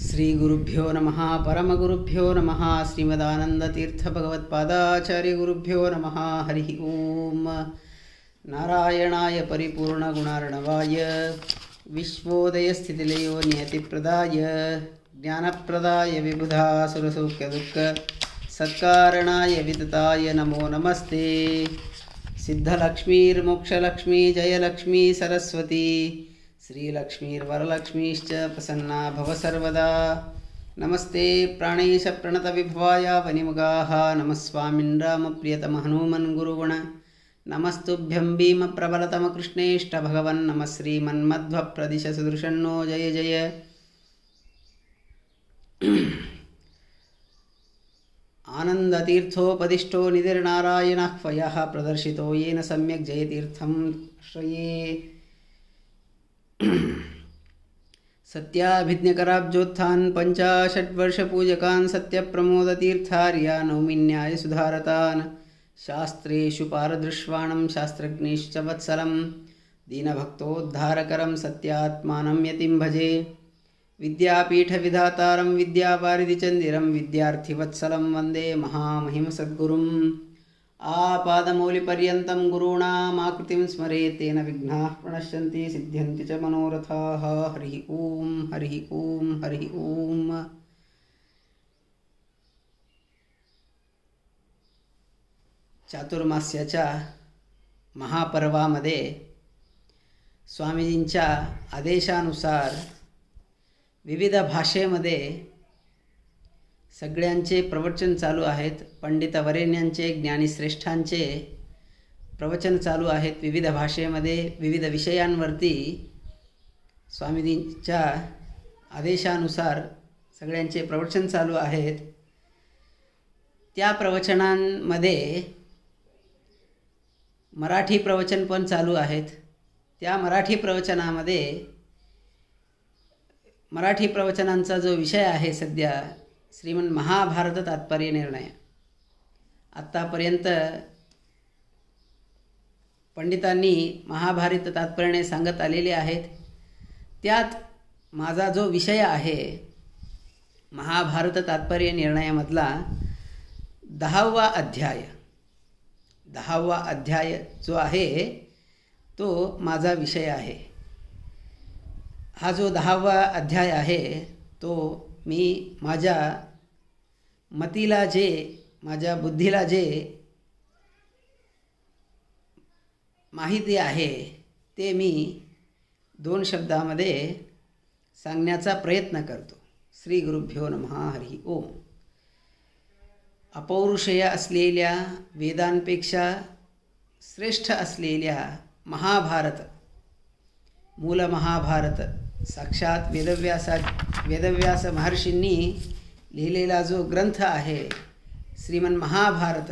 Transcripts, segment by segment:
श्री गुरुभ्यो नमः परमगुरुभ्यो नमः श्रीमदानंदतीर्थ भगवत्पादाचार्य गुरुभ्यो नमः हरि ओम। नारायणाय परिपूर्णगुणार्णवाय विश्वोदयस्थितिलयो नियतिप्रदाय ज्ञानप्रदाय विबुधासुरसौख्यदुःख सत्कारणाय विदताय नमो नमस्ते। सिद्धलक्ष्मीर्मोक्षलक्ष्मी जयलक्ष्मी सरस्वती श्रीलक्ष्मीर्वरलक्ष्मीश्च प्रसन्ना भव सर्वदा। नमस्ते प्राणेश प्रणतविभवाय वनिमुगाः नमस्वामिन् रामप्रियतम हनुमन् गुरुगुण नमस्तुभ्यं भीमप्रबलतमकृष्णेष्ट भगवन् नमः श्रीमन्मध्वप्रदिश सुदृशन्नो जय जय। आनन्दतीर्थोपदिष्टो निधिर्नारायणः ह्वयः प्रदर्शितो येन सम्यक् जयतीर्थं श्रये। सत्याभिज्ञकराब्जोत्थान् पञ्चाशद्वर्षपूजकान् सत्यप्रमोदतीर्थार्या नौमिन्याय सुधारतान् शास्त्रेषु पारदृश्वाणं शास्त्रज्ञेश्च वत्सलं दीनभक्तोद्धारकरं सत्यात्मानं यतिं भजे। विद्यापीठविधातारं विद्यावारिधिचन्दिरं विद्यार्थिवत्सलं वन्दे महामहिमसद्गुरुम्। आपादमौलिपर्यन्तं गुरूणामाकृतिं स्मरेत् तेन विघ्नाः प्रणश्यन्ति सिद्ध्यन्ति च मनोरथाः। हरिः ओम हरिः ओम हरिः ओम। चातुर्मास्याच्या महापर्वामध्ये स्वामीजींच्या आदेशानुसार विविध भाषेमध्ये सगळ्यांचे प्रवचन चालू आहेत। पंडितवरेण्यांचे ज्ञानीश्रेष्ठांचे प्रवचन चालू आहेत विविध भाषेमध्ये विविध विषयांवरती। स्वामीजींच्या आदेशानुसार सगळ्यांचे प्रवचन चालू आहेत। त्या प्रवचनांमध्ये मराठी प्रवचन पण चालू आहेत। त्या मराठी प्रवचनांचा जो विषय आहे सध्या श्रीमन महाभारत तात्पर्य निर्णय। आत्तापर्यंत पंडितांनी महाभारत तात्पर्य सांगत आलेले आहेत। त्यात माझा जो विषय आहे महाभारत तात्पर्य निर्णयामधला 10वा अध्याय जो आहे तो माझा विषय आहे। हा जो 10वा अध्याय आहे तो मी माझ्या मतीला माझ्या बुद्धीला माहिती आहे ते मी 2 शब्दामध्ये सांगण्याचा प्रयत्न करतो। श्री गुरुभ्यो नमः हरि ओम। अपौरुषेय असलेल्या वेदांपेक्षा श्रेष्ठ असलेल्या महाभारत, मूल महाभारत साक्षात वेदव्यास महर्षींनी लिहिलेला जो ग्रंथ आहे श्रीमन महाभारत,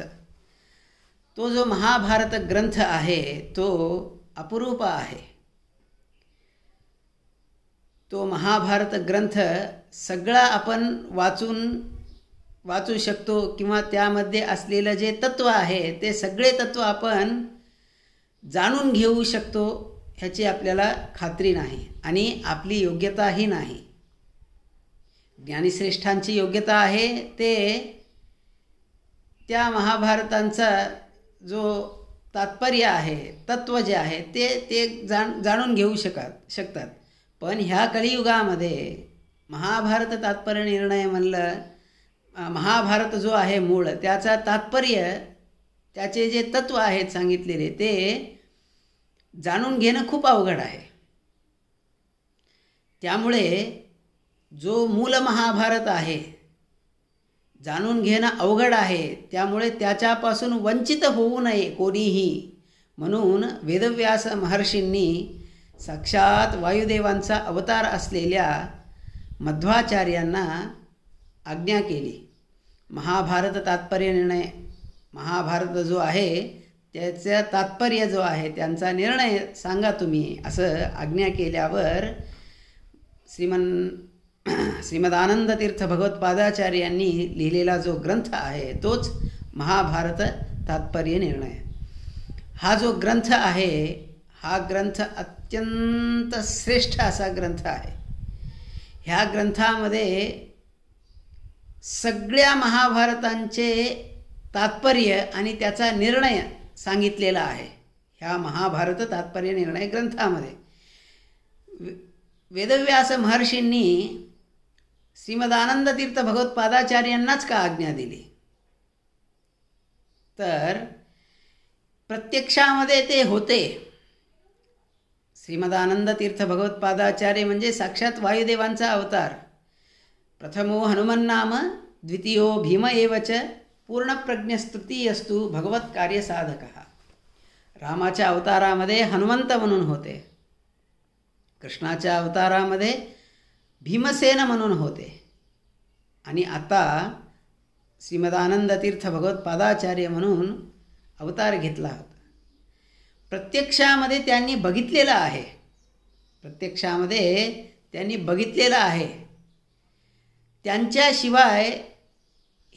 तो जो महाभारत ग्रंथ आहे तो अपुरूप आहे। तो महाभारत ग्रंथ सगळा आपण वाचू शकतो किंवा त्यामध्ये असलेलं जे तत्व आहे ते सगळे तत्व आपण जाणून घेऊ शकतो ह्याची आपल्याला खात्री नाही आणि आपली योग्यताही नाही। ज्ञानीश्रेष्ठांची योग्यता आहे ते त्या महाभारतांचा जो तात्पर्य आहे तत्व जे आहे ते जाणून घेऊ शकतात। पण ह्या कलियुगामध्ये महाभारत तात्पर्य निर्णय म्हणलं, महाभारत जो आहे मूळ त्याचा तात्पर्य त्याचे जे तत्व आहेत सांगितलेले ते जाणून घेणं खूप अवघड आहे। त्यामुळे जो मूल महाभारत आहे जाणून घेणं अवघड आहे। त्यामुळे त्याच्यापासून वंचित होऊ नये कोणीही म्हणून वेदव्यास महर्षींनी साक्षात वायुदेवांचा अवतार असलेल्या मध्वाचार्यांना आज्ञा केली। महाभारत तात्पर्य निर्णय, महाभारत जो आहे त्याचा तात्पर्य जो आहे त्यांचा निर्णय सांगा तुम्ही असं आज्ञा केल्यावर श्रीमदानंदतीर्थ भगवत्पादाचार्यांनी लिहिलेला जो ग्रंथ आहे तोच महाभारत तात्पर्य निर्णय। हा जो ग्रंथ आहे हा ग्रंथ अत्यंत श्रेष्ठ असा ग्रंथ आहे। ह्या ग्रंथामध्ये सगळ्या महाभारतांचे तात्पर्य आणि त्याचा निर्णय सांगितलेला आहे. ह्या महाभारत तात्पर्य निर्णय ग्रंथामध्ये वेदव्यास महर्षींनी श्रीमदानंदतीर्थ भगवत्पादाचार्यांनाच का आज्ञा दिली, तर प्रत्यक्षामध्ये ते होते. श्रीमदानंदतीर्थ भगवत्पादाचार्य म्हणजे साक्षात वायुदेवांचा अवतार. प्रथमो हनुमन्नाम द्वितीयो भीम एवच पूर्णप्रज्ञस्तृतीयस्तु भगवत कार्यसाधकः. रामाच्या अवतारामध्ये हनुमंत म्हणून होते, कृष्णाच्या अवतारामध्ये भीमसेन म्हणून होते, आणि आता श्रीमदानंदतीर्थ भगवत्पादाचार्य म्हणून अवतार घेतला होता. प्रत्यक्षामध्ये त्यांनी बघितलेलं आहे, प्रत्यक्षामध्ये त्यांनी बघितलेलं आहे. त्यांच्याशिवाय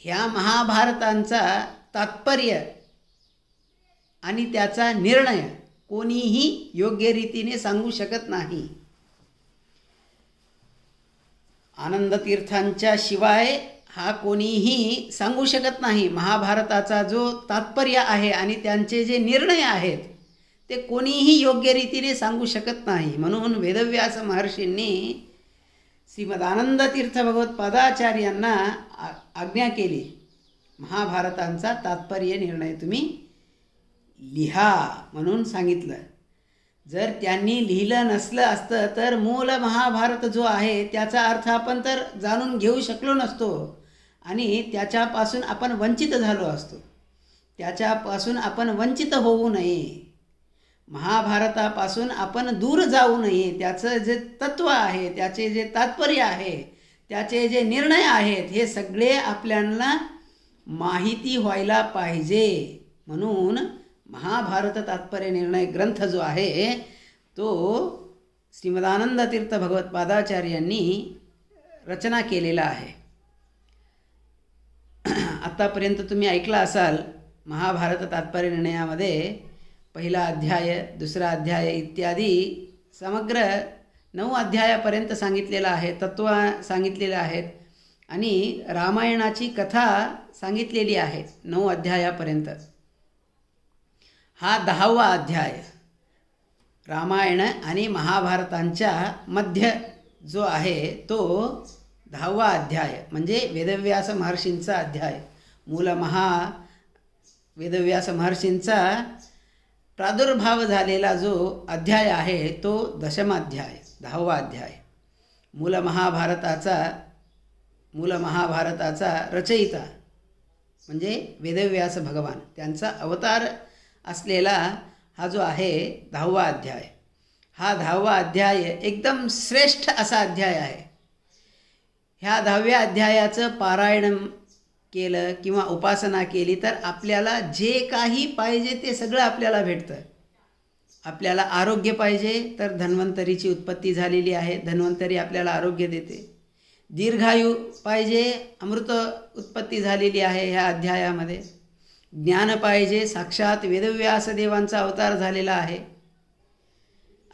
ह्या महाभारतांचा तात्पर्य आणि त्याचा निर्णय कोणीही योग्य रीतीने सांगू शकत नाही. आनंदतीर्थांच्या शिवाय हा कोणीही सांगू शकत नाही. महाभारताचा जो तात्पर्य आहे आणि त्यांचे जे निर्णय आहेत ते कोणीही योग्य रीतीने सांगू शकत नाही. म्हणून वेदव्यास महर्षींनी श्रीमदानंदतीर्थ भगवत्पादाचार्यांना आज्ञा केली, महाभारतांचा तात्पर्य निर्णय तुम्ही लिहा म्हणून सांगितलं. जर त्यांनी लिहिलं नसलं असतं तर मूल महाभारत जो आहे त्याचा अर्थ आपण तर जाणून घेऊ शकलो नसतो आणि त्याच्यापासून आपण वंचित झालो असतो. त्याच्यापासून आपण वंचित होऊ नये, महाभारतापासून आपण दूर जाऊ नये. त्याचं जे तत्त्व आहे, त्याचे जे तात्पर्य आहे, त्याचे जे निर्णय आहेत, हे सगळे आपल्याला माहिती व्हायला पाहिजे. म्हणून महाभारत तात्पर्य निर्णय ग्रंथ जो आहे तो श्रीमदानंदतीर्थ भगवत्पादाचार्यांनी रचना केलेला आहे. आत्तापर्यंत तुम्ही ऐकला असाल महाभारत तात्पर्य निर्णयामध्ये पहिला अध्याय, दुसरा अध्याय इत्यादी समग्र 9 अध्यायापर्यंत सांगितलेलं आहे, तत्त्व सांगितलेलं आहेत आणि रामायणाची कथा सांगितलेली आहे 9 अध्यायापर्यंत. हा 10वा अध्याय रामायण आणि महाभारतांच्या मध्य जो आहे तो 10वा अध्याय म्हणजे वेदव्यास महर्षींचा अध्याय. वेदव्यास महर्षींचा प्रादुर्भाव झालेला जो अध्याय आहे तो 10मा अध्याय, 10वा अध्याय. मूल महाभारताचा रचयिता म्हणजे वेदव्यास भगवान, त्यांचा अवतार असलेला हा जो आहे 10वा अध्याय. हा 10वा अध्याय एकदम श्रेष्ठ असा अध्याय आहे. ह्या 10व्या अध्यायाचं पारायण केलं किंवा उपासना केली तर आपल्याला जे काही पाहिजे ते सगळं आपल्याला भेटतं. आपल्याला आरोग्य पाहिजे तर धन्वंतरीची उत्पत्ती झालेली आहे, धन्वंतरी आपल्याला आरोग्य देते. दीर्घायू पाहिजे, अमृत उत्पत्ती झालेली आहे ह्या अध्यायामध्ये. ज्ञान पाहिजे, साक्षात वेदव्यास देवांचा अवतार झालेला आहे.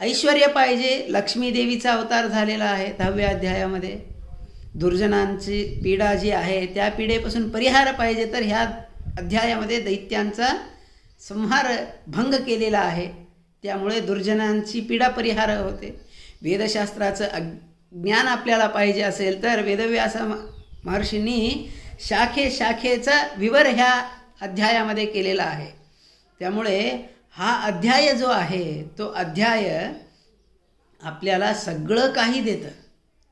ऐश्वर्य पाहिजे, लक्ष्मी देवीचा अवतार झालेला आहे 10व्या अध्यायामध्ये. दुर्जनांची पीडा जी आहे त्या पीडेपासून परिहार पाहिजे तर ह्या अध्यायामध्ये दैत्यांचा संहार भंग केलेला आहे, त्यामुळे दुर्जनांची पीडा परिहार होते. वेदशास्त्राचं ज्ञान आपल्याला पाहिजे असेल तर वेदव्यास महर्षींनी शाखेचा विवर ह्या अध्यायामध्ये केलेला आहे. त्यामुळे हा अध्याय जो आहे तो अध्याय आपल्याला सगळं काही देतं.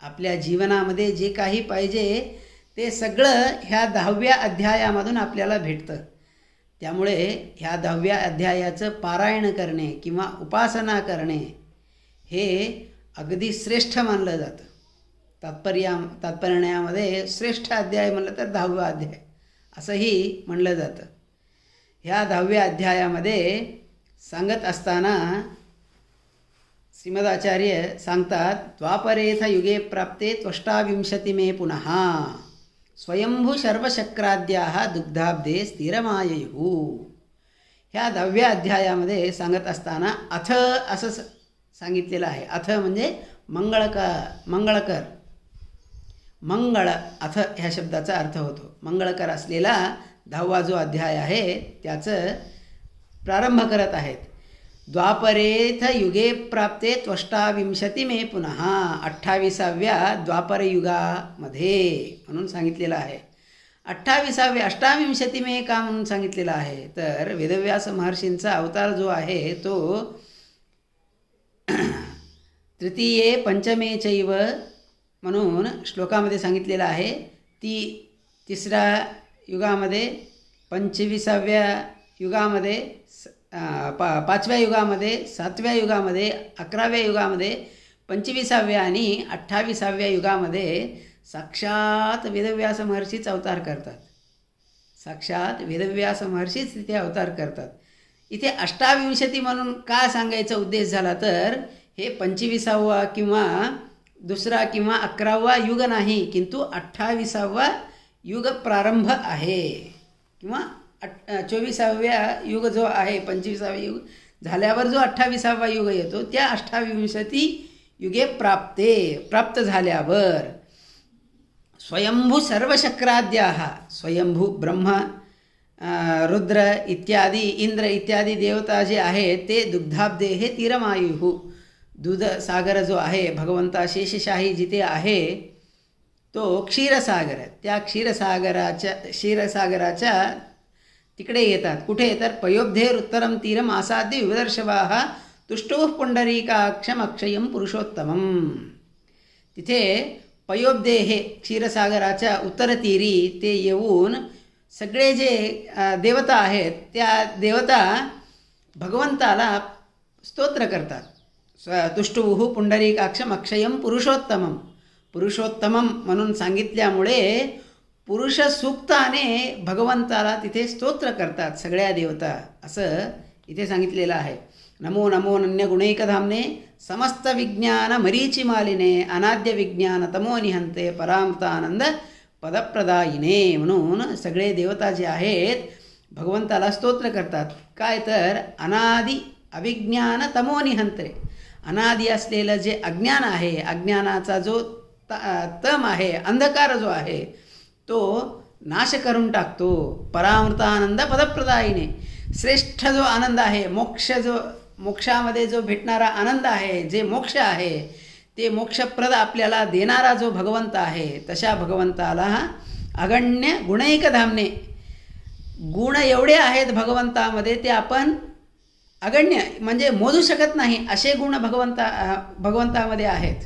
आपल्या जीवनामध्ये जे काही पाहिजे ते सगळं ह्या 10व्या अध्यायामधून आपल्याला भेटतं. त्यामुळे ह्या 10व्या अध्यायाचं पारायण करणे किंवा उपासना करणे हे अगदी श्रेष्ठ मानलं जातं. तात्पर्यामध्ये श्रेष्ठ अध्याय म्हणलं तर 10वा अध्याय असंही म्हणलं जातं. ह्या 10व्या अध्यायामध्ये सांगत असताना श्रीमदाचार्य सांगतात, द्वापरेथ युगे प्राप्ते त्वष्टाविंशतिमे पुनः स्वयंभू सर्वशक्राद्याः दुग्धाब्दे स्थिरमाययुः. ह्या 10व्या अध्यायामध्ये सांगत असताना अथ असं सांगितलेलं आहे. अथ म्हणजे मंगळकर. मंगळ अथ ह्या शब्दाचा अर्थ होतो. मंगळकर असलेला 10वा जो अध्याय आहे त्याचं प्रारंभ करत आहेत. द्वापरेथ युगे प्राप्ते त्वष्टाविंशती मे पुनः 28व्या द्वापर युगामध्ये म्हणून सांगितलेलं आहे. 28व्या अष्टाविंशती मे का म्हणून सांगितलेलं आहे तर वेदव्यास महर्षींचा अवतार जो आहे तो तृतीये पंचमे चैव म्हणून श्लोकामध्ये सांगितलेला आहे. तिसऱ्या युगामध्ये, 25व्या युगामध्ये, 5व्या युगामध्ये, 7व्या युगामध्ये, 11व्या युगामध्ये, 25व्या आणि 28व्या युगामध्ये साक्षात वेदव्यास महर्षीच अवतार करतात. साक्षात वेदव्यास महर्षीच तिथे अवतार करतात. इथे अष्टाविंशती म्हणून का सांगायचा उद्देश झाला तर हे 25वा किंवा दुसरा किंवा 11वा युग नाही, किंतु 28वा युग प्रारंभ आहे किंवा 24व्या युग जो आहे, 25वा युग झाल्यावर जो 28वा युग येतो त्या अष्टाविंशती युगे प्राप्त झाल्यावर स्वयंभू सर्वशक्राद्याः स्वयंभू ब्रह्म रुद्र इत्यादी इंद्र इत्यादी देवता जे आहेत ते दुग्धाब्देः तीरमायुः दूध सागर जो आहे भगवंता शेषशाही जिथे आहे तो क्षीरसागर. त्या क्षीरसागराच्या तिकडे येतात. कुठे तर पयोब्धेर उत्तरम तीरम आसाद्य विदर्शवाः तुष्टुः पुंडरीकाक्षमक्षयं पुरुषोत्तमम्. तिथे पयोब्धेः क्षीरसागराच्या उत्तर तीरी ते येऊन सगळे जे देवता आहेत त्या देवता भगवंताला स्तोत्र करतात. तुष्टुः पुंडरीकाक्षम अक्षयं पुरुषोत्तमम. पुरुषोत्तमम म्हणून सांगितल्यामुळे पुरुष सूक्ताने भगवंताला तिथे स्तोत्र करतात सगळ्या देवता असं इथे सांगितलेलं आहे. नमो नमो नन्य गुणैकधामने समस्त विज्ञान मरीचिमालिने अनाद्य विज्ञान तमो निहंते परामृतानंद पदप्रदायिने म्हणून सगळे देवता जे आहेत भगवंताला स्तोत्र करतात. काय तर अनादि अविज्ञान तमो निहंते, अनादि असलेलं जे अज्ञान आहे, अज्ञानाचा जो तम आहे, अंधकार जो आहे तो नाश करून टाकतो. परामृतानंद पदप्रदायिने, श्रेष्ठ जो आनंद आहे, मोक्षामध्ये जो भेटणारा आनंद आहे, जे मोक्ष आहे ते मोक्षप्रद आपल्याला देणारा जो भगवंत आहे तशा भगवंताला अगण्य गुणैकधामने, गुण एवढे आहेत भगवंतामध्ये ते आपण अगण्य म्हणजे मोजू शकत नाही असे गुण भगवंतामध्ये आहेत.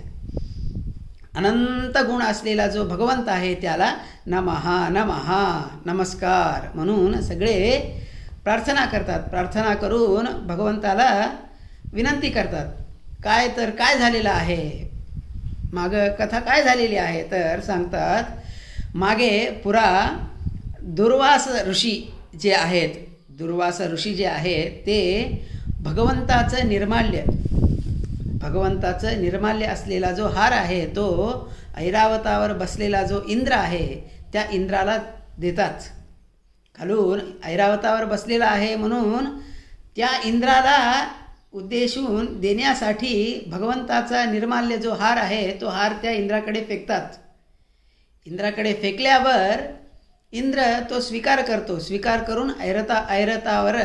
अनंत गुण असलेला जो भगवंत आहे त्याला नमः नमः नमस्कार म्हणून सगळे प्रार्थना करतात. प्रार्थना करून भगवंताला विनंती करतात. काय तर काय झालेलं आहे, मागं कथा काय झालेली आहे तर सांगतात. मागे पुरा दुर्वास ऋषी जे आहेत, दुर्वास ऋषी जे आहेत ते भगवंताचं निर्माल्य असलेला जो हार आहे तो ऐरावतावर बसलेला जो इंद्र आहे त्या इंद्राला देतात. खालून ऐरावतावर बसलेला आहे म्हणून त्या इंद्राला उद्देशून देण्यासाठी भगवंताचा निर्माल्य जो हार आहे तो हार त्या इंद्राकडे फेकतात. इंद्राकडे फेकल्यावर इंद्र तो स्वीकार करतो. स्वीकार करून ऐरावतावर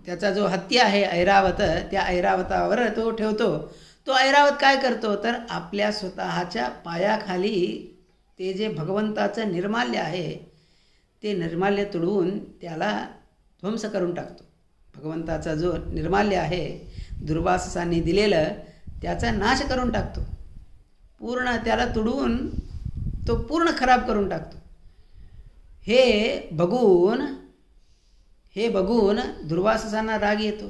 त्याचा जो हत्ती आहे ऐरावत, त्या ऐरावतावर तो ठेवतो. तो ऐरावत काय करतो तर आपल्या स्वतःच्या पायाखाली ते जे भगवंताचं निर्माल्य आहे ते निर्माल्य तुडवून त्याला ध्वंस करून टाकतो. भगवंताचा जो निर्माल्य आहे दुर्वासांनी दिलेलं त्याचा नाश करून टाकतो. पूर्ण त्याला तुडवून तो पूर्ण खराब करून टाकतो. हे बघून दुर्वासांना राग येतो.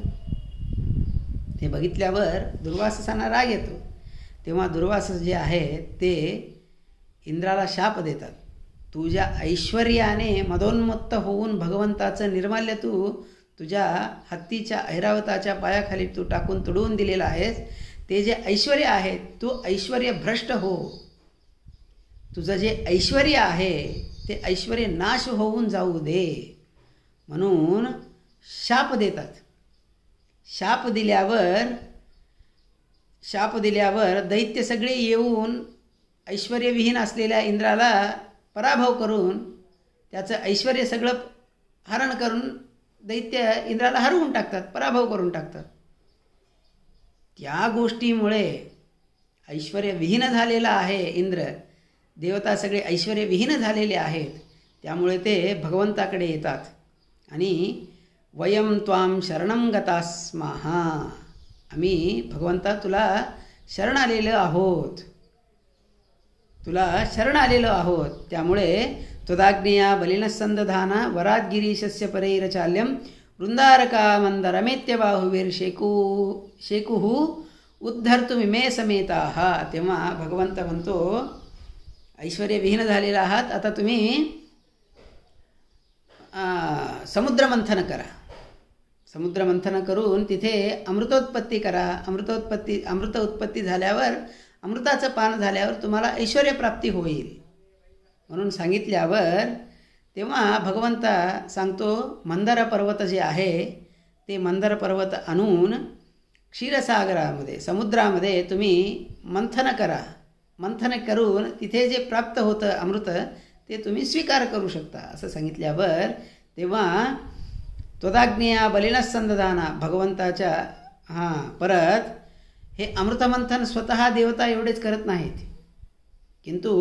हे बघितल्यावर दुर्वासांना राग येतो. तेव्हा दुर्वास जे आहेत ते इंद्राला शाप देतात. तुझ्या ऐश्वर्याने मदोन्मत्त होऊन भगवंताचं निर्माल्य तुझ्या हत्तीच्या ऐरावताच्या पायाखाली तू टाकून तुडवून दिलेलं आहेस. ते जे ऐश्वर्य आहे तू ऐश्वर्य भ्रष्ट हो. तुझं जे ऐश्वर्य आहे ते ऐश्वर्य नाश होऊन जाऊ दे म्हणून शाप देतात. शाप दिल्यावर दैत्य सगळे येऊन ऐश्वर्यविहीन असलेल्या इंद्राला पराभव करून त्याचं ऐश्वर्य सगळं हरण करून दैत्य इंद्राला हरवून टाकतात, पराभव करून टाकतात. त्या गोष्टीमुळे ऐश्वर्यविहीन झालेला आहे इंद्र, देवता सगळे ऐश्वर्यविहीन झालेले आहेत. त्यामुळे ते भगवंताकडे येतात आणि वयम त्वाम शरणं गतास्मः, आम्ही भगवंता तुला शरण आलेलो आहोत, तुला शरण आलेलो आहोत. त्यामुळे त्वदाज्ञया बलिनः संदधाना वरात् गिरीशस्य परैरचाल्यं वृंदारका मंदरमेत्य बाहुवीर शेकुः उद्धर्तुमिमे समेताः. तेव्हा भगवंत म्हणतो, ऐश्वर्यविहीन झालेला आहात, आता तुम्ही समुद्रमंथन करा. समुद्रमंथन करून तिथे अमृतोत्पत्ती करा. अमृत उत्पत्ती झाल्यावर, अमृताचं पान झाल्यावर तुम्हाला ऐश्वर्यप्राप्ती होईल म्हणून सांगितल्यावर तेव्हा भगवंता सांगतो, मंदर पर्वत जे आहे ते मंदर पर्वत आणून क्षीरसागरामध्ये, समुद्रामध्ये तुम्ही मंथन करा. मंथन करून तिथे जे प्राप्त होतं अमृत ते तुम्ही स्वीकार करू शकता असं सांगितल्यावर तेव्हा त्वदाज्ञया बलिनः संदधाना, भगवंताच्या परत हे अमृतमंथन स्वतः देवता एवढेच करत नाहीत, किंतु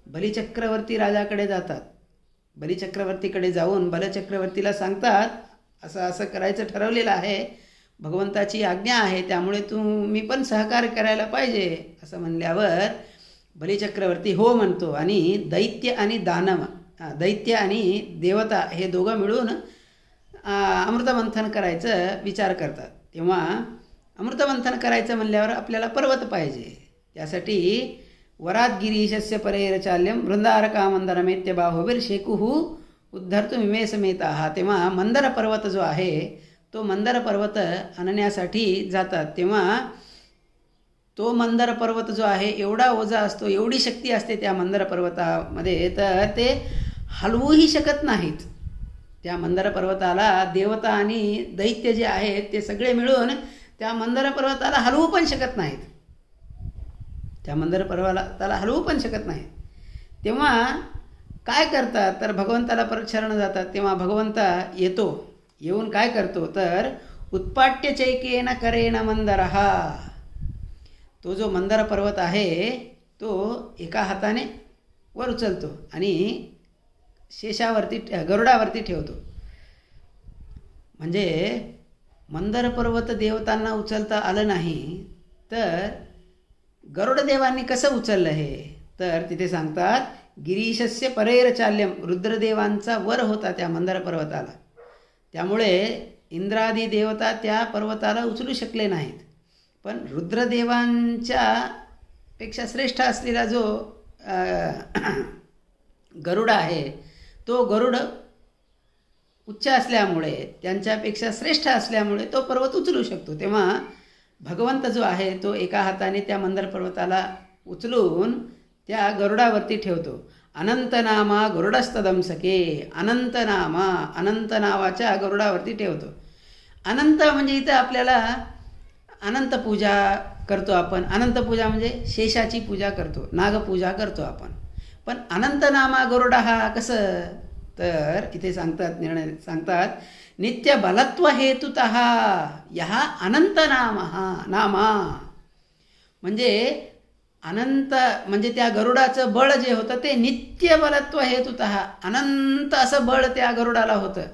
बलिचक्रवर्ती राजाकडे जातात. बलिचक्रवर्तीकडे जाऊन बलचक्रवर्तीला सांगतात, असं असं करायचं ठरवलेलं आहे, भगवंताची आज्ञा आहे, त्यामुळे तुम्ही पण सहकार्य करायला पाहिजे असं म्हणल्यावर बलिचक्रवर्ती हो म्हणतो. आणि दैत्य आणि दानव, दैत्य आणि देवता हे दोघं मिळून अमृतमंथन करायचं विचार करतात. तेव्हा अमृतमंथन करायचं म्हणल्यावर आपल्याला पर्वत पाहिजे. त्यासाठी वरात् गिरीशस्य परैरचाल्यं वृंदारका मंदरमेत्य बाहुवीर शेकुः उद्धर्तुमिमे समेताः. तेव्हा मंदर पर्वत जो आहे तो मंदर पर्वत आणण्यासाठी जातात. तेव्हा तो मंदर पर्वत जो आहे एवढा ओझा असतो, एवढी शक्ती असते त्या मंदर पर्वतामध्ये, तर ते हलवूही शकत नाहीत. त्या मंदर पर्वताला देवता आणि दैत्य जे आहेत ते सगळे मिळून त्या मंदर पर्वताला हलवू पण शकत नाहीत. त्या मंदर पर्वताला हलवू पण शकत नाहीत. तेव्हा काय करतात तर भगवंताला परत शरण जातात. तेव्हा भगवंता येतो. येऊन काय करतो तर उत्पाट्य चैकेन करेण मंदरः, तो जो मंदर पर्वत आहे तो एका हाताने वर उचलतो आणि शेषावरती, गरुडावरती ठेवतो. म्हणजे मंदर पर्वत देवतांना उचलता आलं नाही तर गरुडदेवांनी कसं उचललं हे, तर तिथे सांगतात गिरीशस्य परैरचाल्यं, रुद्रदेवांचा वर होता त्या मंदर पर्वताला, त्यामुळे इंद्रादी देवता त्या पर्वताला उचलू शकले नाहीत. पण रुद्रदेवांच्या पेक्षा श्रेष्ठ असलेला जो गरुड आहे तो गरुड उच्च असल्यामुळे, त्यांच्यापेक्षा श्रेष्ठ असल्यामुळे तो पर्वत उचलू शकतो. तेव्हा भगवंत जो आहे तो एका हाताने त्या मंदर पर्वताला उचलून त्या गरुडावरती ठेवतो. अनंतनामा गरुडस्तदंसके, अनंतनामा, अनंत नावाच्या गरुडावरती ठेवतो. अनंत म्हणजे इथं आपल्याला अनंत पूजा करतो आपण. अनंत पूजा म्हणजे शेषाची पूजा करतो, नागपूजा करतो आपण. पण अनंतनामा गरुडा हा कसं, तर इथे सांगतात नित्य बलत्व हेतुतः यहा अनंत नामा, म्हणजे अनंत म्हणजे त्या गरुडाचं बळ जे होतं ते नित्य बलत्व हेतुतः, अनंत असं बळ त्या गरुडाला होतं,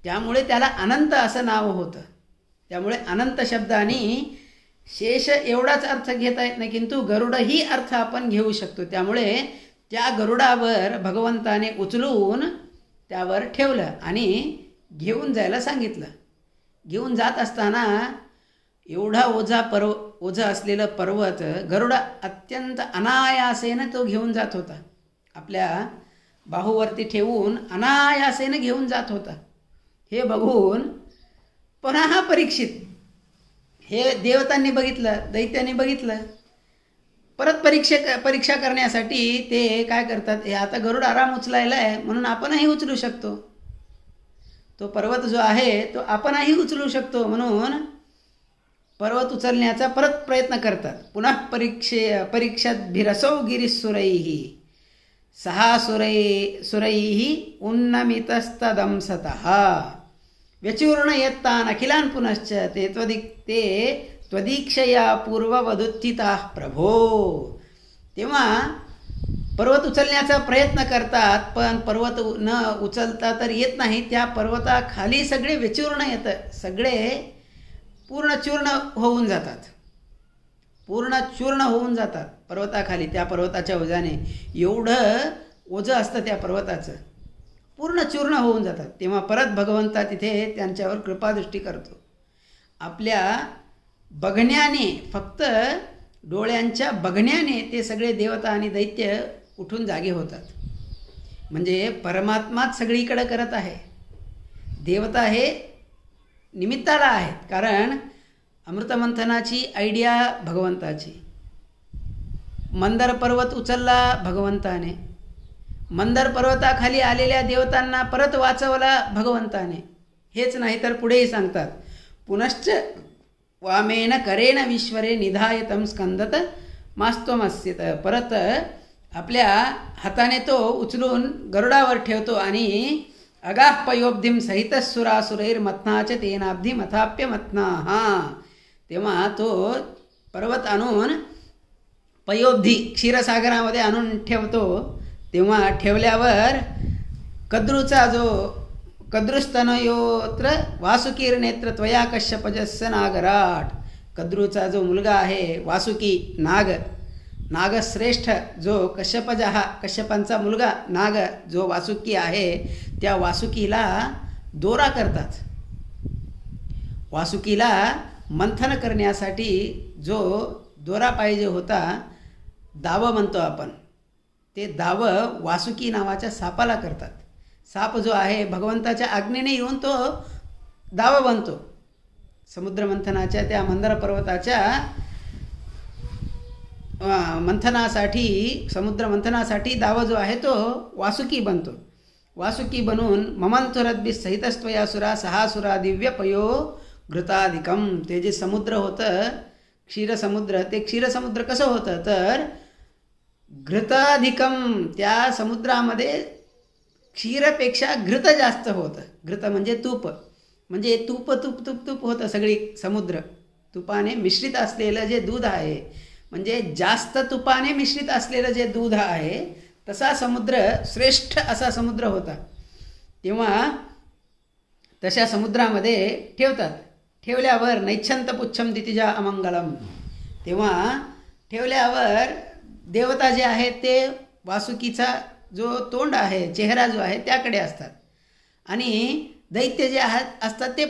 त्यामुळे त्याला अनंत असं नाव होतं. त्यामुळे अनंत शब्दाने शेष एवढाच अर्थ घेता येत नाही, किंतु गरुड ही अर्थ आपण घेऊ शकतो. त्यामुळे त्या गरुडावर भगवंताने उचलून त्यावर ठेवलं आणि घेऊन जायला सांगितलं. घेऊन जात असताना एवढा ओझा असलेलं पर्वत गरुडा अत्यंत अनायासेनं तो घेऊन जात होता. आपल्या बाहूवरती ठेवून अनायासेनं घेऊन जात होता. हे बघून पुन्हा परीक्षित, हे देवतांनी बघितलं, दैत्यांनी बघितलं, परत परीक्षा करण्यासाठी ते काय करतात, हे आता गरुड आराम उचलायला आहे म्हणून आपणही उचलू शकतो, तो पर्वत जो आहे तो आपणही उचलू शकतो म्हणून पर्वत उचलण्याचा परत प्रयत्न करतात. पुन्हा परीक्षाभिरसौ गिरीसुरैः सहा सुरैः उन्नमितस्तदंसतः व्यचूर्ण येत्तान अखिलान पुनश्च ते त्वदीक्षया पूर्ववदुत्थिताः प्रभो. तेव्हा पर्वत उचलण्याचा प्रयत्न करतात, पण पर्वत न उचलता तर येत नाही. त्या पर्वताखाली सगळे विचूर्ण येतं, सगळे पूर्ण चूर्ण होऊन जातात, पूर्ण चूर्ण होऊन जातात पर्वताखाली. त्या पर्वताच्या ओझ्याने एवढं ओझं असतं त्या पर्वताचं, पूर्ण चूर्ण होऊन जातात. तेव्हा परत भगवंता तिथे त्यांच्यावर कृपादृष्टी करतो. आपल्या बघण्याने, फक्त डोळ्यांच्या बघण्याने ते सगळे देवता आणि दैत्य उठून जागे होतात. म्हणजे परमात्माच सगळीकडे करत आहे, देवता हे निमित्ताला आहेत. कारण अमृतमंथनाची आयडिया भगवंताची, मंदर पर्वत उचलला भगवंताने, मंदर पर्वताखाली आलेल्या देवतांना परत वाचवला भगवंताने. हेच नाही तर पुढेही सांगतात, पुनश्च वामेन करेण विश्वरे निधायतम स्कंदत मास्त्वमस्यत. परत आपल्या हाताने तो उचलून गरुडावर ठेवतो आणि अगाः पयोब्धिम सहित सुरासुरैर्मथनाच तेनाब्धी मथाप्य मथनाः. तेव्हा तो पर्वत आणून पयोब्धी क्षीरसागरामध्ये आणून ठेवतो. तेव्हा ठेवल्यावर कद्रूचा जो कद्रुस्तनयोत्र वासुकीर्नेत्र त्वया कश्यपजस्य नागराट. कद्रूचा जो मुलगा आहे वासुकी, नागश्रेष्ठ जो कश्यपज, हा कश्यपांचा मुलगा नाग जो वासुकी आहे, त्या वासुकीला दोरा करतात. वासुकीला मंथन करण्यासाठी जो दोरा पाहिजे होता, दावं म्हणतो आपण, ते दावं वासुकी नावाच्या सापाला करतात. साप जो आहे भगवंताच्या आज्ञेने येऊन तो दावं बनतो. समुद्रमंथनाच्या त्या मंदर पर्वताच्या समुद्र मंथनासाठी दावा जो आहे तो वासुकी बनतो. वासुकी बनून ममंथुरद्भि सहितस्त्वयासुरा सहासुरा दिव्य पयो घृताधिकम. ते जे समुद्र होतं क्षीरसमुद्र, ते क्षीरसमुद्र कसं होतं तर घृताधिकम, त्या समुद्रामध्ये क्षीरपेक्षा घृत जास्त होतं. घृत म्हणजे तूप, म्हणजे तूप तूप तूप तूप होतं सगळी समुद्र. तुपाने मिश्रित असलेलं जे दूध आहे, म्हणजे जास्त तुपाने मिश्रित असलेलं जे दूध आहे, तसा समुद्र, श्रेष्ठ असा समुद्र होता. तेव्हा तशा समुद्रामध्ये ठेवतात. ठेवल्यावर नैच्छंत पुच्छम दितिजा अमंगलम. तेव्हा ठेवल्यावर देवता जे आहेत ते वासुकीचा जो तोंड आहे, चेहरा जो आहे त्याकडे असतात, आणि दैत्य जे असतात ते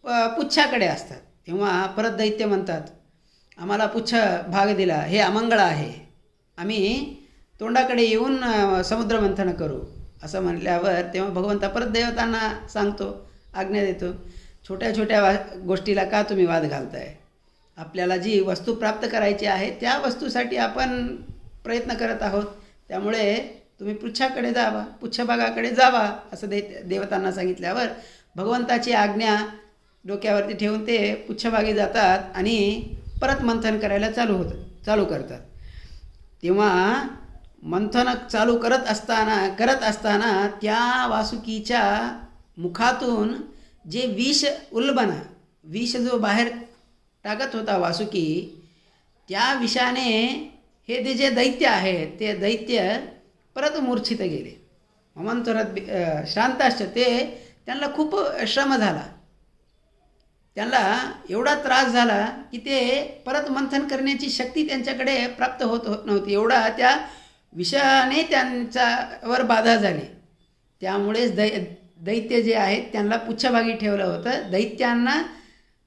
पुच्छाकडे असतात. तेव्हा परत दैत्य म्हणतात, आम्हाला पुच्छ भाग दिला, हे अमंगळ आहे, आम्ही तोंडाकडे येऊन समुद्रमंथन करू. असं म्हटल्यावर तेव्हा भगवंता परत देवतांना सांगतो, आज्ञा देतो, छोट्या छोट्या गोष्टीला का तुम्ही वाद घालताय? आपल्याला जी वस्तू प्राप्त करायची आहे त्या वस्तूसाठी आपण प्रयत्न करत आहोत, त्यामुळे तुम्ही पुच्छाकडे जावा, पुच्छभागाकडे जावा, असं देवतांना सांगितल्यावर भगवंताची आज्ञा डोक्यावरती ठेवून ते पुच्छभागी जातात आणि परत मंथन करायला चालू करतात. तेव्हा मंथन चालू करत असताना त्या वासुकीच्या मुखातून जे विष जो बाहेर टाकत होता वासुकी, त्या विषाने हे जे दैत्य आहे ते दैत्य परत मूर्छित गेले. ममंतुरत श्रांताश्च, ते त्यांना खूप श्रम झाला, त्यांना एवढा त्रास झाला की ते परत मंथन करण्याची शक्ती त्यांच्याकडे प्राप्त होत नव्हती. एवढा त्या विषाने त्यांच्यावर बाधा झाली. त्यामुळेच दैत्य जे आहेत त्यांना पुच्छभागी ठेवलं होतं. दैत्यांना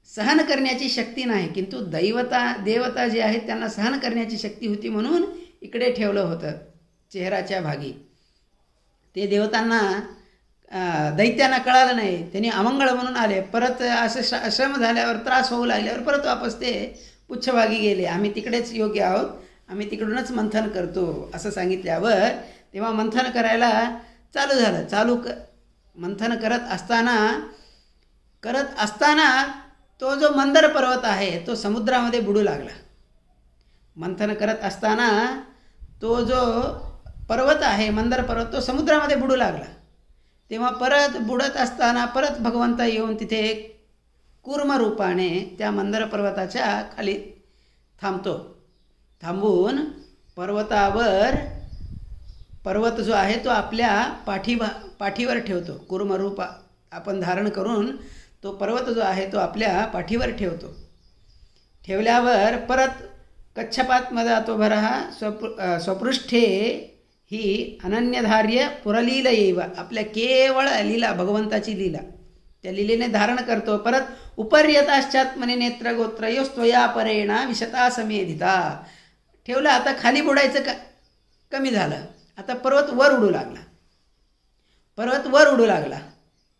सहन करण्याची शक्ती नाही, किंतु देवता जे आहेत त्यांना सहन करण्याची शक्ती होती, म्हणून इकडे ठेवलं होतं चेहराच्या भागी. ते देवतांना दैत्यांना कळालं नाही, त्यांनी अमंगळ म्हणून आले. परत असं श्रम झाल्यावर, त्रास होऊ लागल्यावर परत वापस ते पुच्छभागी गेले, आम्ही तिकडेच योग्य आहोत, आम्ही तिकडूनच मंथन करतो असं सांगितल्यावर तेव्हा मंथन करायला चालू झालं. मंथन करत असताना तो जो मंदर पर्वत आहे तो समुद्रामध्ये बुडू लागला. मंथन करत असताना तो जो पर्वत आहे मंदर पर्वत तो समुद्रामध्ये बुडू लागला. तेव्हा परत बुडत असताना परत भगवंत येऊन तिथे कूर्म रूपाने त्या मंदर पर्वताच्या खाली थांबतो. थांबून पर्वतावर पर्वत जो आहे तो आपल्या पाठीवर ठेवतो. कूर्म रूप आपण धारण करून तो पर्वत जो आहे तो आपल्या पाठीवर ठेवतो. ठेवल्यावर परत कच्छपात मदातो भरः स्वपृष्ठे ही अनन्यधार्य पुरलील येव, आपल्या केवळ लीला भगवंताची लीला त्या लीलेने धारण करतो. परत उपर्यताश्चात्मने नेत्रगोत्रयोस्त्वया परेणा विशता समेधिता, ठेवलं. आता खाली बुडायचं कमी झालं. आता पर्वत वर उडू लागला. पर्वत वर उडू लागला.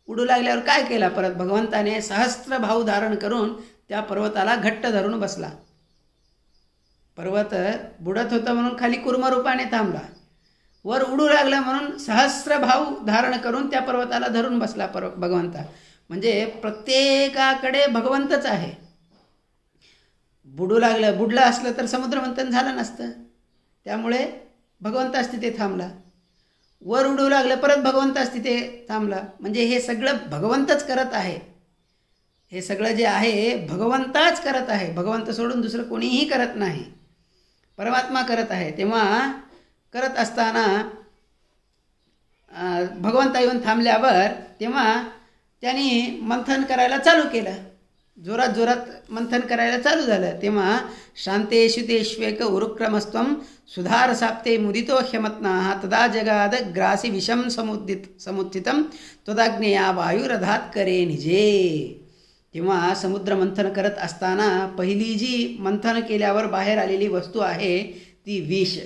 उडू लागल्यावर काय केला, परत भगवंताने सहस्त्र भाव धारण करून त्या पर्वताला घट्ट धरून बसला. पर्वत बुडत होता म्हणून खाली कूर्मरूपाने थांबला. वर उडू लागला म्हणून सहस्त्र भाव धारण करून त्या पर्वताला धरून बसला भगवंता. म्हणजे प्रत्येकाकडे भगवंतच आहे. बुडलं असलं तर समुद्रमंथन झालं नसतं. त्यामुळे भगवंताच तिथे थांबला. वर उडू लागलं परत भगवंताच तिथे थांबला. म्हणजे हे सगळं भगवंतच करत आहे. हे सगळं जे आहे भगवंताच करत आहे. भगवंत सोडून दुसरं कोणीही करत नाही. परमात्मा करत आहे. तेव्हा करत असताना भगवंता येऊन थांबल्यावर तेव्हा त्यांनी मंथन करायला चालू केलं. जोरात मंथन करायला चालू झालं. तेव्हा शांतेषु तेष्वेक उरुक्रमस्त्वं सुधारसाप्ते मुदितो ह्यमत्नाः तदा जगाद ग्रासी विषम समुत्थितं त्वदाग्नेया वायुरधात करे निजे. तेव्हा समुद्र मंथन करत असताना पहिली जी मंथन केल्यावर बाहेर आलेली वस्तू आहे ती विष.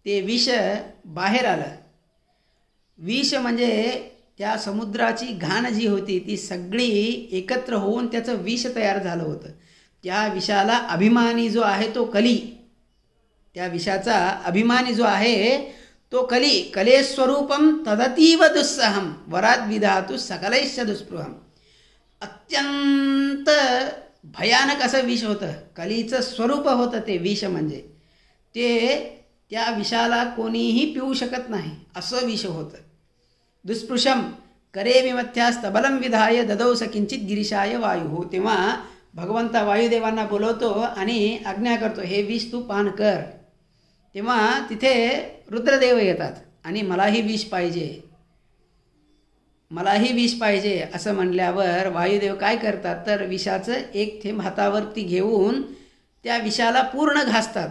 ते विष बाहेर आलं. विष म्हणजे त्या समुद्राची घाण जी होती ती सगळी एकत्र होऊन त्याचं विष तयार झालं होतं. त्या विषाला अभिमानी जो आहे तो कली, त्या विषाचा अभिमानी जो आहे तो कली. कलेस्वरूपम तदतीव दुस्सहम वराद विधातु सकलैश्च दुष्पृहम. अत्यंत भयानक असं विष होतं. कलीचं स्वरूप होतं ते विष. म्हणजे ते त्या विषाला कोणीही पिऊ शकत नाही असं विष होतं. दुष्पृशम करे विमथ्यास्तबलम विधाय ददौ स किंचित गिरीशाय वायू. तेव्हा भगवंता वायुदेवांना बोलवतो आणि आज्ञा करतो, हे विष तू पान कर. तेव्हा तिथे रुद्रदेव येतात आणि मलाही विष पाहिजे, मलाही विष पाहिजे असं म्हणल्यावर वायुदेव काय करतात तर विषाचं एक थेंब हातावरती घेऊन त्या विषाला पूर्ण घासतात.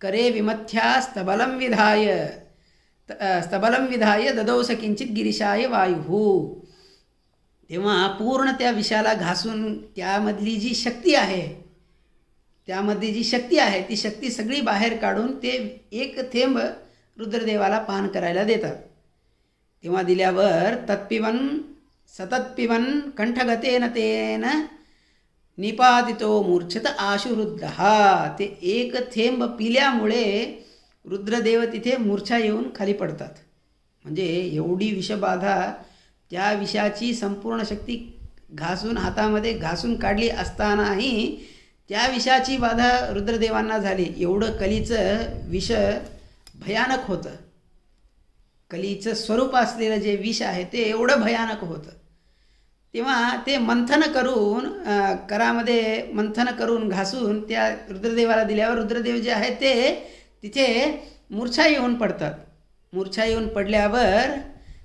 करे विमथ्या स्तबलम विधाय ददौ स किंचित गिरीशाय वायू. तेव्हा पूर्ण त्या विषाला घासून त्यामधली जी शक्ती आहे ती शक्ती सगळी बाहेर काढून ते एक थेंब रुद्रदेवाला पान करायला देतात. तेव्हा दिल्यावर सतत पिबन कंठगतेन तेन निपातितो मूर्छत आशुरुद्ध. ते एक थेंब पिल्यामुळे रुद्रदेव तिथे मूर्छा येऊन खाली पडतात. म्हणजे एवढी विषबाधा, त्या विषाची संपूर्ण शक्ती घासून हातामध्ये घासून काढली असतानाही त्या विषाची बाधा रुद्रदेवांना झाली. एवढं कलीचं विष भयानक होतं. कलीचं स्वरूप असलेलं जे विष आहे ते एवढं भयानक होतं. तेव्हा ते मंथन करून करामध्ये मंथन करून घासून त्या रुद्रदेवाला दिल्यावर रुद्रदेव जे आहे ते तिथे मूर्छा येऊन पडतात. मूर्छा येऊन पडल्यावर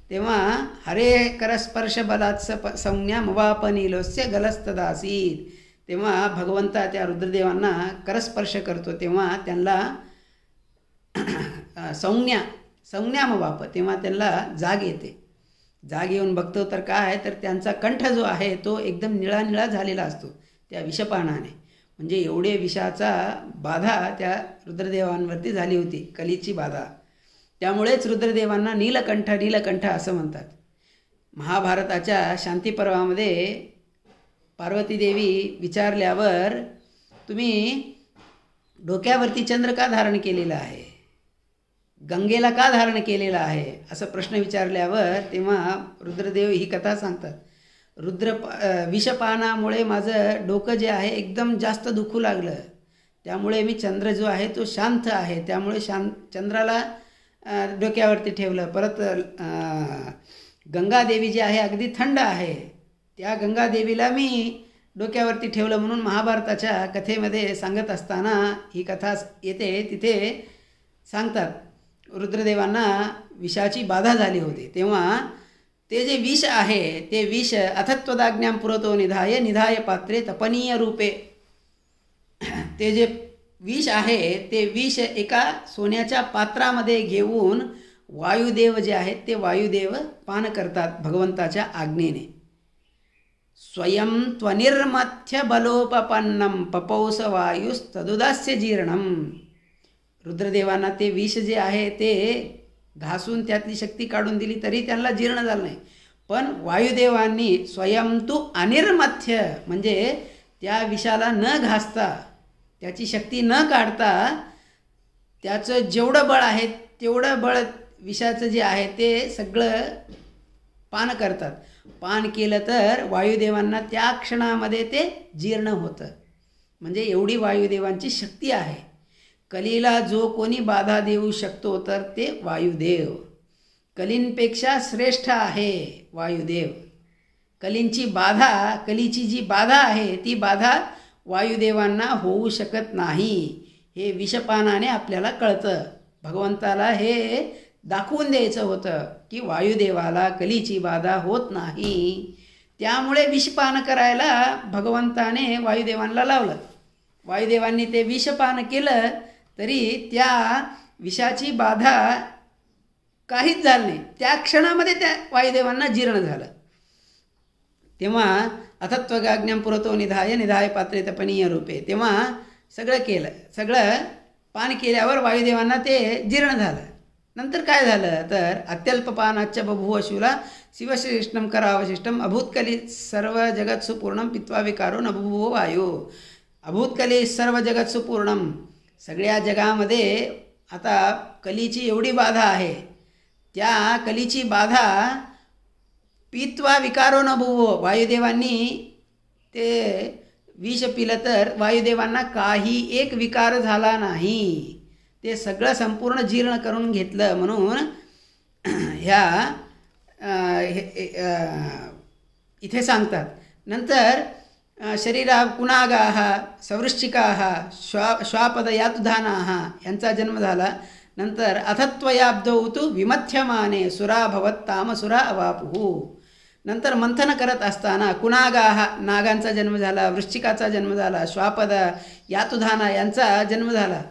तेव्हा हरे करस्पर्श बलात् संज्ञा मवापनीलोस्य गलस्तदासीत. तेव्हा भगवंता त्या रुद्रदेवांना करस्पर्श करतो. तेव्हा त्यांना संज्ञा मवाप, तेव्हा त्यांना जाग येते. जाग येऊन बघतो तर काय तर त्यांचा कंठ जो आहे तो एकदम निळा झालेला असतो त्या विषपानाने. म्हणजे एवढे विषाचा बाधा त्या रुद्रदेवांवरती झाली होती, कलीची बाधा. त्यामुळेच रुद्रदेवांना नीलकंठ असं म्हणतात. महाभारताच्या शांतीपर्वामध्ये पार्वतीदेवी विचारल्यावर तुम्ही डोक्यावरती चंद्र का धारण केलेला आहे, गंगेला का धारण केलेला आहे असं प्रश्न विचारल्यावर तेव्हा रुद्रदेव ही कथा सांगतात. विषपानामुळे माझं डोकं जे आहे एकदम जास्त दुखू लागलं. त्यामुळे मी चंद्र जो आहे तो शांत आहे, त्यामुळे चंद्राला डोक्यावरती ठेवलं. परत गंगादेवी जी आहे अगदी थंड आहे, त्या गंगादेवीला मी डोक्यावरती ठेवलं. म्हणून महाभारताच्या कथेमध्ये सांगत असताना ही कथा येते, तिथे सांगतात रुद्रदेवांना विषाची बाधा झाली होती. तेव्हा ते जे विष आहे ते विष अथत्वदाज्ञां पुरतो निधाय पात्रे तपनीय रूपे, ते जे विष आहे ते विष एका सोन्याच्या पात्रामध्ये घेऊन वायुदेव जे आहेत ते वायुदेव पान करतात भगवंताच्या आज्ञेने. स्वयं त्वनिर्मथ्य बलोपपन्नम पपौस वायुस्तदुदास्य जीर्णम. रुद्रदेवांना ते विष जे आहे ते घासून त्यातली शक्ती काढून दिली तरी त्यांना जीर्ण झालं नाही. पण वायुदेवांनी स्वयं तू अनिर्मथ्य म्हणजे त्या विषाला न घासता, त्याची शक्ती न काढता, त्याचं जेवढं बळ आहे तेवढं बळ विषाचं जे आहे ते सगळं पान करतात. पान केलं तर वायुदेवांना त्या क्षणामध्ये ते जीर्ण होतं. म्हणजे एवढी वायुदेवांची शक्ती आहे. कलीला जो कोणी बाधा देऊ शकतो तर ते वायुदेव. कलींपेक्षा श्रेष्ठ आहे वायुदेव. कलीची जी बाधा आहे ती बाधा वायुदेवांना होऊ शकत नाही. हे विषपानाने आपल्याला कळतं. भगवंताला हे दाखवून द्यायचं होतं की वायुदेवाला कलीची बाधा होत नाही. त्यामुळे विषपान करायला भगवंताने वायुदेवांना लावलं. वायुदेवांनी ते विषपान केलं तरी त्या विषाची बाधा काहीच झालं नाही. त्या क्षणामध्ये त्या वायुदेवांना जीर्ण झालं. तेव्हा अथत्वगाज्ञां पुरतो निधाय पात्रे तपनीय रूपे, तेव्हा सगळं केलं. सगळं पान केल्यावर वायुदेवांना ते जीर्ण झालं. नंतर काय झालं तर अत्यल्पपानाच्च बभूव शूला शिवश्रेष्ठम करावशिष्टम अभूतकली सर्व जगत्सु पूर्णम पित्वा विकारो न बभूव वायू. अभूतकली सर्व जगत्सु पूर्णम, सगळ्या जगामध्ये आता कलीची एवढी बाधा आहे. त्या कलीची बाधा पित्वा विकारो न भूवो, वायुदेवांनी ते विष पिलं तर वायुदेवांना काही एक विकार झाला नाही. ते सगळं संपूर्ण जीर्ण करून घेतलं. म्हणून ह्या इथे सांगतात. नंतर शरीरा कुणागाः सवृश्चिकाः श्वापदयातुधानाः यांचा जन्म झाला. नंतर अथत्वयाब्धौ तु विमथ्यमाने सुरा भवत्तामसुरा अवापुः. नंतर मंथन करत असताना कुणागाः नागांचा जन्म झाला, वृश्चिकाचा जन्म झाला, श्वापद यातुधाना यांचा जन्म झाला.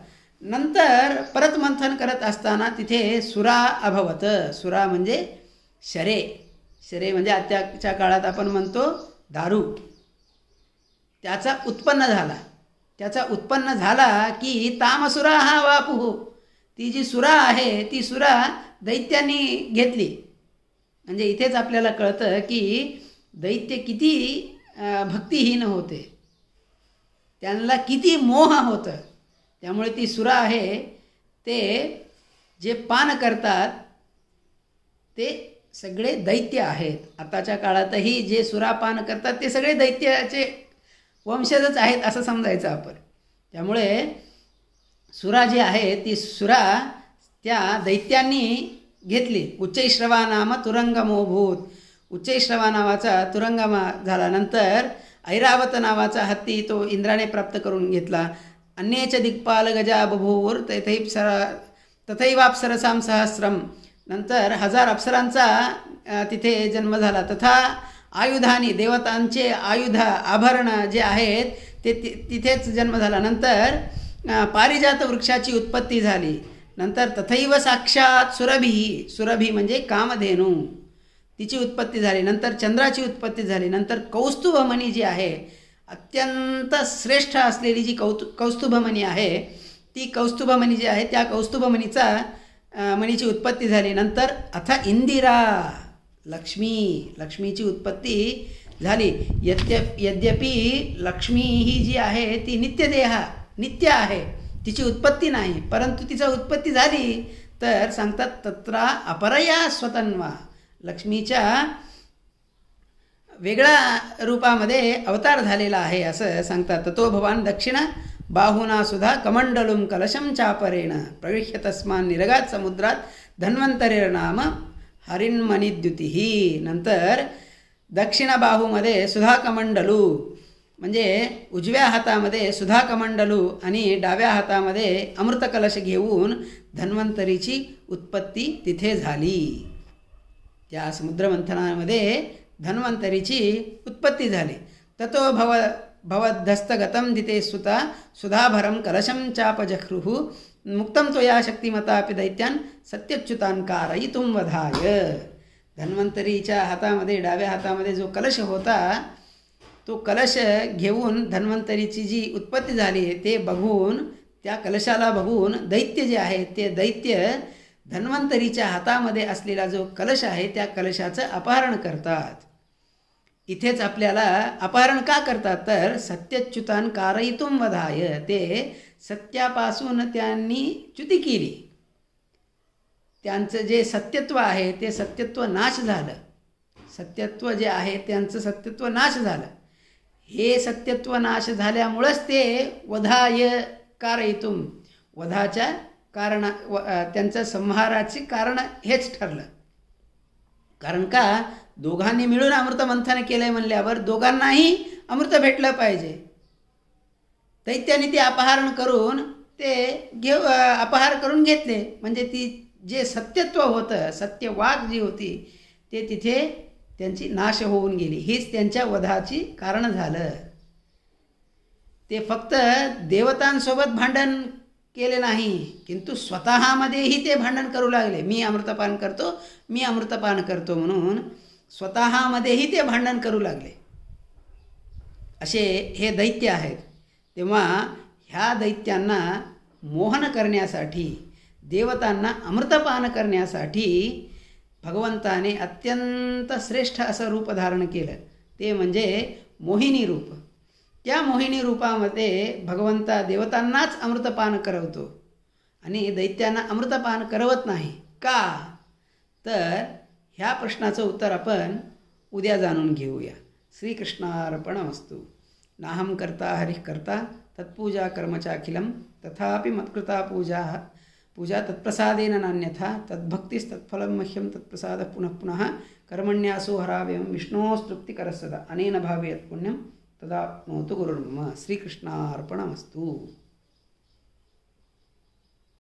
नंतर परत मंथन करत असताना तिथे सुरा अभवत. सुरा म्हणजे शरे म्हणजे आत्ताच्या काळात आपण म्हणतो दारू. त्याचा उत्पन्न झाला की तामसुरा हा वापुः. ती जी सुरा आहे ती सुरा दैत्यांनी घेतली. म्हणजे इथेच आपल्याला कळतं की दैत्य किती भक्तिहीन होते, त्यांना किती मोह होतं. त्यामुळे ती सुरा आहे ते जे पान करतात ते सगळे दैत्य आहेत. आताच्या काळातही जे सुरा पान करतात ते सगळे दैत्याचे वंशजच आहेत असं समजायचं आपण. त्यामुळे सुरा जी आहे ती सुरा त्या दैत्यांनी घेतली. उच्चैश्रवा नाम तुरंगमोभूत. उच्चैश्रवा नावाचा तुरंगमा झाला. नंतर ऐरावत नावाचा हत्ती तो इंद्राने प्राप्त करून घेतला. अन्येच दिक्पाल गजा बभूवुर तथैवाप्सरसां सहस्रम. नंतर 1000 अप्सरांचा तिथे जन्म झाला. तथा आयुधानी देवतांचे आयुध आभरण जे आहेत ते तिथेच जन्म झाला. नंतर पारिजात वृक्षाची उत्पत्ती झाली. नंतर तथैव साक्षात सुरभी म्हणजे कामधेनू तिची उत्पत्ती झाली. नंतर चंद्राची उत्पत्ती झाली. नंतर कौस्तुभमणी जी आहे अत्यंत श्रेष्ठ असलेली जी कौस्तुभमणी आहे ती कौस्तुभमणी जी आहे त्या मणीची उत्पत्ती झाली. नंतर अथ इंदिरा लक्ष्मीची उत्पत्ती झाली. यद्यपि लक्ष्मी ही जी आहे ती नित्य आहे, तिची उत्पत्ती नाही, परंतु तिचा उत्पत्ती झाली तर सांगतात तत्रा अपरया स्वतन्वा. लक्ष्मीच्या वेगळ्या रूपामध्ये अवतार झालेला आहे असं सांगतात. ततो भवान दक्षिण बाहुना सुधा कमंडलुम कलशम चापरेण प्रविश्य तस्मान निरगात समुद्रात धन्वंतरीर्नाम हरिन्मणिद्युती. नंतर दक्षिण बाहूमध्ये सुधा कमंडलू म्हणजे उजव्या हातामध्ये सुधा कमंडलू आणि डाव्या हातामध्ये अमृत कलश घेऊन धन्वंतरीची उत्पत्ती तिथे झाली. त्या समुद्रमंथनामध्ये धन्वंतरीची उत्पत्ती झाली. ततो भवद्धस्तगतं दिते सुता सुधाभरम कलशं चापजह्रुः मुक्तं त्वया शक्तिमतापि दैत्यान् सत्यच्युतान् कारयितुं वधाय. धन्वंतरीच्या हातामध्ये डाव्या हातामध्ये जो कलश होता तो कलश घेऊन धन्वंतरीची जी उत्पत्ती झाली ते बघून, त्या कलशाला बघून दैत्य जे आहे ते दैत्य धन्वंतरीच्या हातामध्ये असलेला जो कलश आहे त्या कलशाचं अपहरण करतात. इथेच आपल्याला अपहरण का करतात तर सत्यच्युतान कारयितुम वधाय, ते सत्यापासून त्यांनी च्युती केली. त्यांचं जे सत्यत्व आहे ते सत्यत्व नाश झालं. सत्यत्व जे आहे त्यांचं सत्यत्व नाश झालं. हे सत्यत्व नाश झाल्यामुळंच ते वधाय कारयितुम, वधाच्या कारण त्यांचं संहाराचे कारण हेच ठरलं. कारण का दोघांनी मिळून अमृत मंथन केलंय म्हणल्यावर दोघांनाही अमृत भेटलं पाहिजे. दैत्याने ते अपहरण करून अपहार करून घेतले म्हणजे ती जे सत्यत्व होतं, सत्यवाग जी होती ते तिथे त्यांची नाश होऊन गेली. हीच त्यांच्या वधाची कारण झालं. ते फक्त देवतांसोबत भांडण केले नाही किंतु स्वतःमध्येही ते भांडण करू लागले. मी अमृतपान करतो, मी अमृतपान करतो म्हणून स्वतःमध्येही ते भांडण करू लागले. असे हे दैत्य आहेत. तेव्हा ह्या दैत्यांना मोहन करण्यासाठी, देवतांना अमृतपान करण्यासाठी भगवंताने अत्यंत श्रेष्ठ असं रूप धारण केलं. ते म्हणजे मोहिनी रूप. त्या मोहिनी रूपामध्ये भगवंता देवतांनाच अमृतपान करवतो आणि दैत्यांना अमृतपान करवत नाही. का तर ह्या प्रश्नाचं उत्तर आपण उद्या जाणून घेऊया. श्रीकृष्णार्पणमस्तु. नाहं कर्ता हरिः कर्ता तत्पूजा कर्मचाखिलं तथापि मत्कृता पूजा तत्प्रसादेन नान्यथा तद्भक्तिस्तत्फलं मह्यं तत्प्रसादः पुनः पुनः कर्मण्यासो हराव्यं विष्णोस्तृप्तिकरः सदा अनेन भावे यत्पुण्यं तदाप्नोतु गुरुर्मम. श्रीकृष्णार्पणमस्तु.